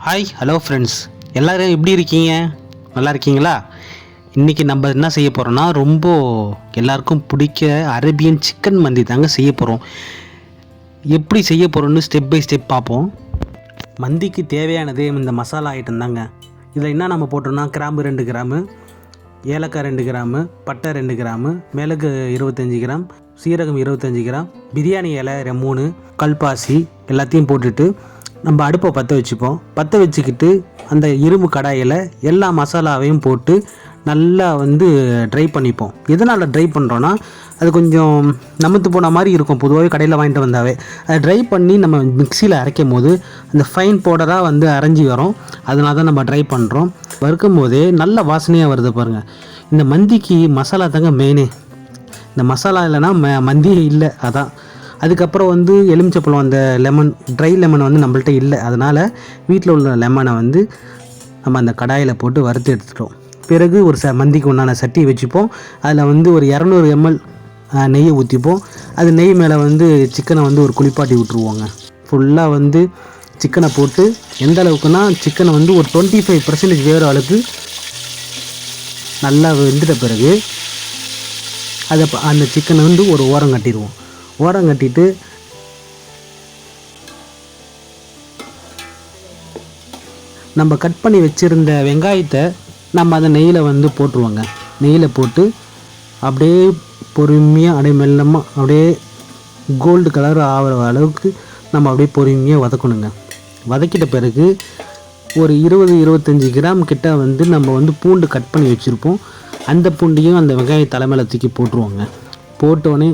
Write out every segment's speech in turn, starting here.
Hi hello friends, எல்லோரும் எப்படி இருக்கீங்க? நல்லா இருக்கீங்களா? இன்றைக்கி நம்ம என்ன செய்ய போகிறோன்னா, ரொம்ப எல்லாருக்கும் பிடிக்க அரேபியன் சிக்கன் மந்தி தாங்க செய்ய போகிறோம். எப்படி செய்ய போகிறோன்னு ஸ்டெப் பை ஸ்டெப் பார்ப்போம். மந்திக்கு தேவையானது இந்த மசாலா ஐட்டம் தாங்க. இதில் என்ன நம்ம போட்டோம்னா, கிராம்பு 2 கிராமு, ஏலக்காய் 2 கிராமு, பட்டை 2 கிராமு, மிளகு 25 கிராம், சீரகம் 25 கிராம், பிரியாணி இலை 3, கல்பாசி எல்லாத்தையும் போட்டுட்டு நம்ம அடுப்பை பற்ற வச்சுப்போம். பற்ற வச்சுக்கிட்டு அந்த இரும்பு கடாயில் எல்லா மசாலாவையும் போட்டு நல்லா ட்ரை பண்ணிப்போம். எதனால் ட்ரை பண்ணுறோன்னா, அது கொஞ்சம் நமத்து போன மாதிரி இருக்கும். பொதுவாகவே கடையில் வாங்கிட்டு வந்தாவே அதை ட்ரை பண்ணி நம்ம மிக்சியில் அரைக்கும் போது அந்த ஃபைன் பவுடராக அரைஞ்சி வரும். அதனால தான் நம்ம ட்ரை பண்ணுறோம். வறுக்கும் போதே நல்ல வாசனையாக வருது பாருங்கள். இந்த மந்திக்கு மசாலா தாங்க மெயினே. இந்த மசாலா இல்லைன்னா மந்தியே இல்லை. அதான் அதுக்கப்புறம் எலுமிச்சப்பழம், அந்த லெமன், ட்ரை லெமன் நம்மள்ட்ட இல்லை. அதனால் வீட்டில் உள்ள லெமனை நம்ம அந்த கடாயில் போட்டு வறுத்து எடுத்துட்டோம். பிறகு ஒரு மந்திக்கு உண்டான சட்டி வச்சுப்போம். அதில் ஒரு 200 ml நெய்யை ஊற்றிப்போம். அது நெய் மேலே சிக்கனை ஒரு குளிப்பாட்டி விட்ருவோங்க. ஃபுல்லாக சிக்கனை போட்டு எந்த அளவுக்குன்னா, சிக்கனை ஒரு 25% வேறு அளவுக்கு நல்லா வெந்துட்ட பிறகு அந்த சிக்கனை ஒரு ஓரம் கட்டிடுவோம். ஓரம் கட்டிட்டு நம்ம கட் பண்ணி வச்சுருந்த வெங்காயத்தை நம்ம அதை நெய்யில் போட்டுருவோங்க. நெய்யில் போட்டு அப்படியே பொறுமையாக அப்படியே மெல்லமாக அப்படியே கோல்டு கலர் ஆகிற அளவுக்கு நம்ம அப்படியே பொறுமையாக வதக்கணுங்க. வதக்கிட்ட பிறகு ஒரு 20-25 கிராம் கிட்ட நம்ம பூண்டு கட் பண்ணி வச்சுருப்போம். அந்த பூண்டையும் அந்த வெங்காய தலைமையில் தூக்கி போட்டுருவோங்க. போட்டோடனே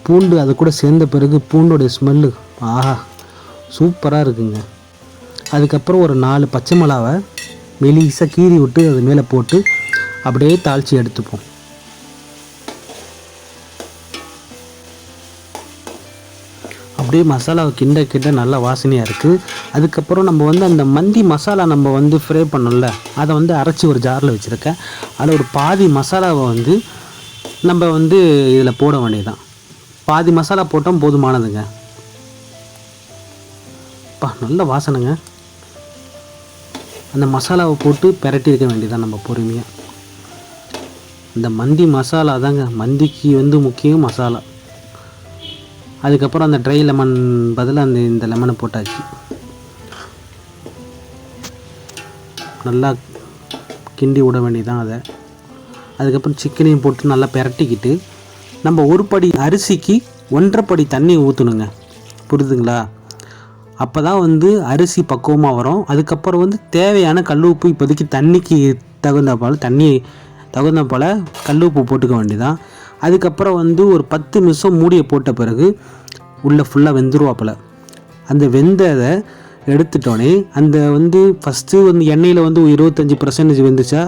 பூண்டு அது கூட சேர்ந்த பிறகு பூண்டோடைய ஸ்மெல்லு ஆஹா சூப்பராக இருக்குங்க. அதுக்கப்புறம் ஒரு 4 பச்சை மிளகாவை மெலிசாக கீறி விட்டு அது மேலே போட்டு அப்படியே தாளித்து எடுத்துப்போம். அப்படியே மசாலாவை கிண்ட நல்லா வாசனையாக இருக்குது. அதுக்கப்புறம் நம்ம அந்த மந்தி மசாலா நம்ம ஃப்ரை பண்ணோம்ல, அதை அரைச்சி ஒரு ஜாரில் வச்சுருக்கேன். அதில் ஒரு பாதி மசாலாவை நம்ம இதில் போட வேண்டியதுதான். பாதி மசாலா போட்டோம் போதுமானதுங்க. நல்ல வாசனைங்க. அந்த மசாலாவை போட்டு பிரட்டி இருக்க வேண்டியதான் நம்ம பொறுமையாக. இந்த மந்தி மசாலா தாங்க மந்திக்கு முக்கியம் மசாலா. அதுக்கப்புறம் அந்த ட்ரை லெமன் பதிலாக இந்த லெமனை போட்டாச்சு. நல்லா கிண்டி விட வேண்டியதான் அதை. அதுக்கப்புறம் சிக்கனையும் போட்டு நல்லா பிரட்டிக்கிட்டு நம்ம ஒரு படி அரிசிக்கு 1.5 படி தண்ணி ஊற்றணுங்க. புரியுதுங்களா? அப்போ தான் அரிசி பக்குவமாக வரும். அதுக்கப்புறம் தேவையான கல் உப்பு இப்போதைக்கு தண்ணிக்கு தகுந்த போல் கல் உப்பு போட்டுக்க வேண்டியதான். அதுக்கப்புறம் ஒரு 10 நிமிஷம் மூடியை போட்ட பிறகு உள்ளே ஃபுல்லாக வெந்துருவாப்பில். அந்த வெந்ததை எடுத்துட்டோன்னே அந்த ஃபஸ்ட்டு எண்ணெயில் 25% வெந்துச்சா,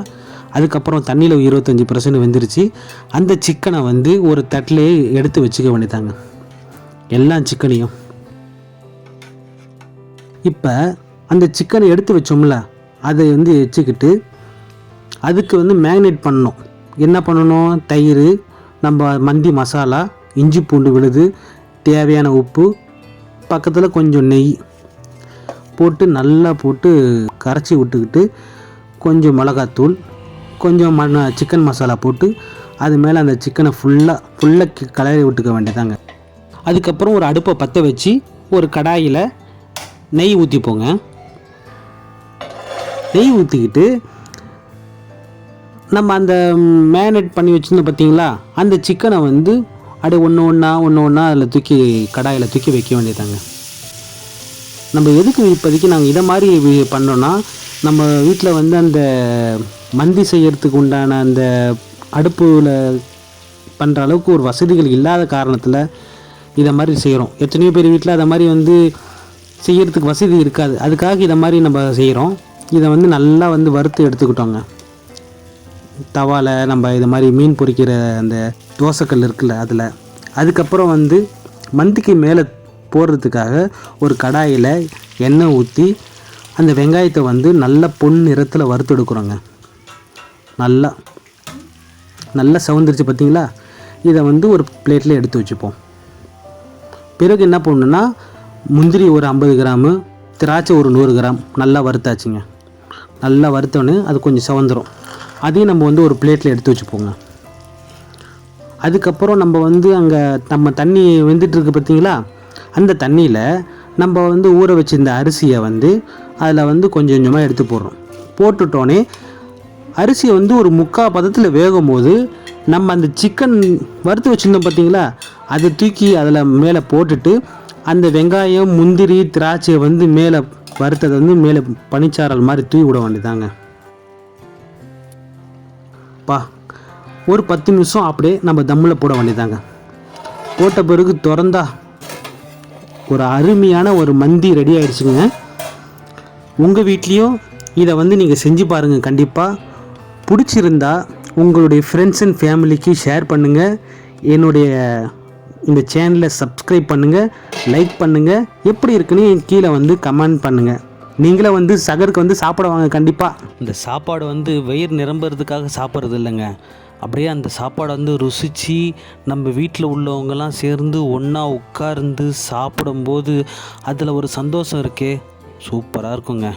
அதுக்கப்புறம் தண்ணியில் 25% வெந்துருச்சு. அந்த சிக்கனை ஒரு தட்டிலே எடுத்து வச்சுக்க வேண்டியதாங்க, எல்லா சிக்கனையும். இப்போ அந்த சிக்கனை எடுத்து வச்சோம்ல, அதை வச்சுக்கிட்டு அதுக்கு மேக்னேட் பண்ணணும். என்ன பண்ணணும்? தயிர், நம்ம மந்தி மசாலா, இஞ்சி பூண்டு விழுது, தேவையான உப்பு, பக்கத்தில் கொஞ்சம் நெய் போட்டு நல்லா போட்டு கரைச்சி விட்டுக்கிட்டு கொஞ்சம் மிளகாத்தூள், கொஞ்சம் சிக்கன் மசாலா போட்டு அது மேலே அந்த சிக்கனை ஃபுல்லாக கலரி விட்டுக்க வேண்டியதாங்க. அதுக்கப்புறம் ஒரு அடுப்பை பற்ற வச்சு ஒரு கடாயில் நெய் ஊற்றிப்போங்க. நெய் ஊற்றிக்கிட்டு நம்ம அந்த மேரினேட் பண்ணி வச்சுருந்தோம் பார்த்தீங்களா, அந்த சிக்கனை அப்படியே ஒன்று ஒன்றா அதில் கடாயில் தூக்கி வைக்க வேண்டியதாங்க. நம்ம எதுக்கு இப்போதைக்கு நாங்கள் இதை மாதிரி பண்ணுறோன்னா, நம்ம வீட்டில் அந்த மந்தி செய்கிறதுக்கு உண்டான அந்த அடுப்பில் பண்ணுற அளவுக்கு ஒரு வசதிகள் இல்லாத காரணத்தில் இதை மாதிரி செய்கிறோம். எத்தனையோ பேர் வீட்டில் அதை மாதிரி செய்கிறதுக்கு வசதி இருக்காது. அதுக்காக இதை மாதிரி நம்ம செய்கிறோம். இதை நல்லா வறுத்து எடுத்துக்கிட்டோங்க. தவாவில் நம்ம இதை மாதிரி மீன் பொரிக்கிற அந்த தோசைக்கல் இருக்குல்ல அதில். அதுக்கப்புறம் மந்திக்கு மேலே போடுறதுக்காக ஒரு கடாயில் எண்ணெய் ஊற்றி அந்த வெங்காயத்தை நல்ல பொன் நிறத்தில் வறுத்து எடுக்கிறோங்க. நல்லா சவுந்துருச்சு பார்த்தீங்களா? இதை ஒரு பிளேட்டில் எடுத்து வச்சுப்போம். பிறகு என்ன பண்ணணுன்னா, முந்திரி ஒரு 50 கிராமு, திராட்சை ஒரு 100 கிராம் நல்லா வறுத்தாச்சுங்க. நல்லா வறுத்தோன்னே அது கொஞ்சம் செவந்துடும். அதையும் நம்ம வந்து ஒரு பிளேட்டில் எடுத்து வச்சுப்போங்க. அதுக்கப்புறம் நம்ம வந்து அங்கே நம்ம தண்ணி வெந்துட்டுருக்கு பார்த்தீங்களா, அந்த தண்ணியில் நம்ம வந்து ஊற வச்சிருந்த அரிசியை வந்து அதில் வந்து கொஞ்சம் கொஞ்சமாக எடுத்து போடுறோம். போட்டுட்டோன்னே அரிசியை வந்து ஒரு 3/4 பதத்தில் வேகும் போது நம்ம அந்த சிக்கன் வறுத்து வச்சுருந்தோம் பார்த்தீங்களா, அதை தூக்கி அதில் மேலே போட்டுட்டு அந்த வெங்காயம் முந்திரி திராட்சையை வந்து மேலே வறுத்ததை வந்து மேலே பனிச்சாரல் மாதிரி தூவி விட வேண்டியதாங்க. ஒரு 10 நிமிஷம் அப்படியே நம்ம தம்மில் போட வேண்டியதாங்க. போட்ட பிறகு திறந்தா ஒரு அருமையான ஒரு மந்தி ரெடி ஆகிடுச்சுங்க. உங்கள் வீட்லேயும் இதை வந்து நீங்கள் செஞ்சு பாருங்கள். கண்டிப்பாக பிடிச்சிருந்தா உங்களுடைய ஃப்ரெண்ட்ஸ் அண்ட் ஃபேமிலிக்கு ஷேர் பண்ணுங்கள். என்னுடைய இந்த சேனலை சப்ஸ்கிரைப் பண்ணுங்கள், லைக் பண்ணுங்கள். எப்படி இருக்குன்னு கீழே வந்து கமெண்ட் பண்ணுங்கள். நீங்களே வந்து சகருக்கு வந்து சாப்பிட வாங்க. கண்டிப்பாக இந்த சாப்பாடு வந்து வயிறு நிரம்புறதுக்காக சாப்பிட்றது இல்லைங்க. அப்படியே அந்த சாப்பாடை வந்து ருசித்து நம்ம வீட்டில் உள்ளவங்கெல்லாம் சேர்ந்து ஒன்றா உட்கார்ந்து சாப்பிடும்போது அதில் ஒரு சந்தோஷம் இருக்கே, சூப்பராக இருக்குங்க.